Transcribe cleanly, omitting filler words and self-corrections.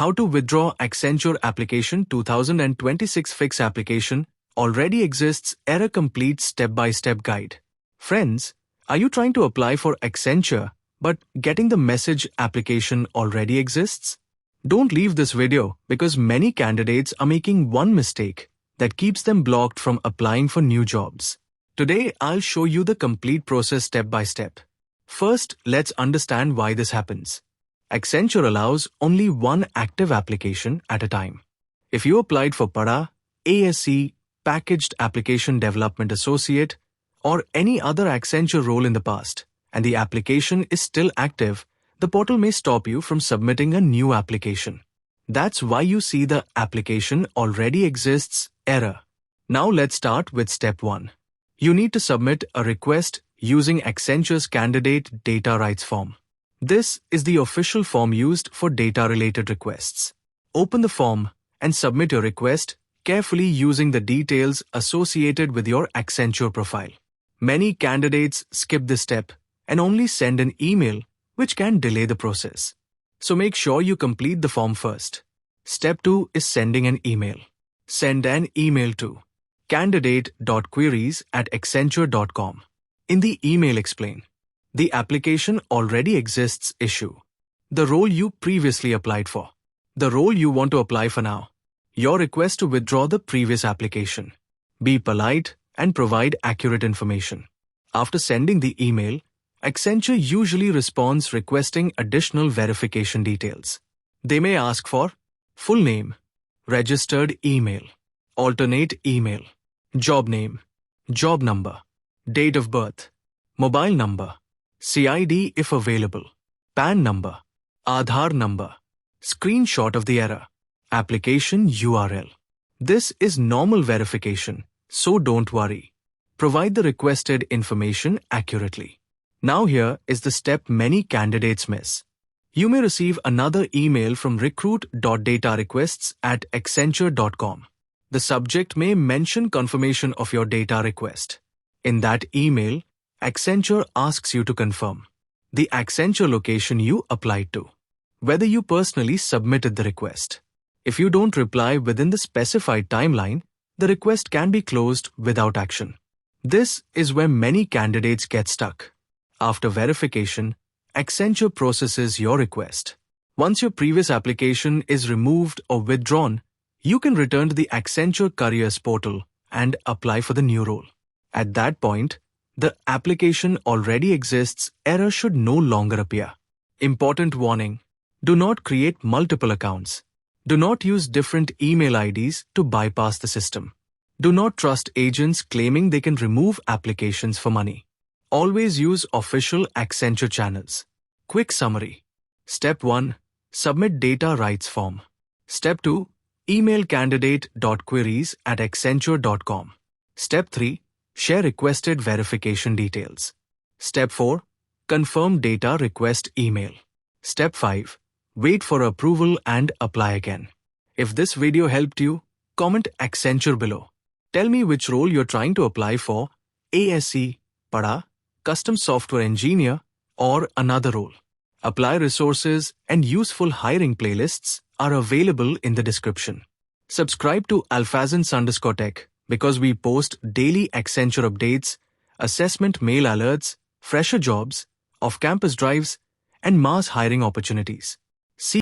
How to withdraw Accenture application 2026 fix application already exists error complete step-by-step guide. Friends, are you trying to apply for Accenture but getting the message application already exists? Don't leave this video because many candidates are making one mistake that keeps them blocked from applying for new jobs. Today, I'll show you the complete process step by step. First, let's understand why this happens. Accenture allows only one active application at a time. If you applied for PADA, ASC, Packaged Application Development Associate, or any other Accenture role in the past, and the application is still active, the portal may stop you from submitting a new application. That's why you see the application already exists error. Now let's start with step 1. You need to submit a request using Accenture's candidate data rights form. This is the official form used for data-related requests. Open the form and submit your request carefully using the details associated with your Accenture profile. Many candidates skip this step and only send an email, which can delay the process. So make sure you complete the form first. Step 2 is sending an email. Send an email to candidate.queries@accenture.com. In the email explain, the application already exists issue, the role you previously applied for, the role you want to apply for now, your request to withdraw the previous application. Be polite and provide accurate information. After sending the email, Accenture usually responds requesting additional verification details. They may ask for full name, registered email, alternate email, job name, job number, date of birth, mobile number, CID if available, PAN number, Aadhaar number, screenshot of the error, application URL. This is normal verification, so don't worry. Provide the requested information accurately. Now here is the step many candidates miss. You may receive another email from recruit.datarequests@accenture.com. The subject may mention confirmation of your data request. In that email, Accenture asks you to confirm the Accenture location you applied to, whether you personally submitted the request. If you don't reply within the specified timeline, the request can be closed without action. This is where many candidates get stuck. After verification, Accenture processes your request. Once your previous application is removed or withdrawn, you can return to the Accenture Careers portal and apply for the new role. At that point, the application already exists error should no longer appear. Important warning: do not create multiple accounts. Do not use different email IDs to bypass the system. Do not trust agents claiming they can remove applications for money. Always use official Accenture channels. Quick summary. Step 1. Submit data rights form. Step 2. Email candidate.queries@accenture.com. Step 3. Share requested verification details. Step 4. Confirm data request email. Step 5. Wait for approval and apply again. If this video helped you, comment Accenture below. Tell me which role you're trying to apply for: ASC, PADA, Custom Software Engineer, or another role. Apply resources and useful hiring playlists are available in the description. Subscribe to alphazans_tech because we post daily Accenture updates, assessment mail alerts, fresher jobs, off-campus drives, and mass hiring opportunities. See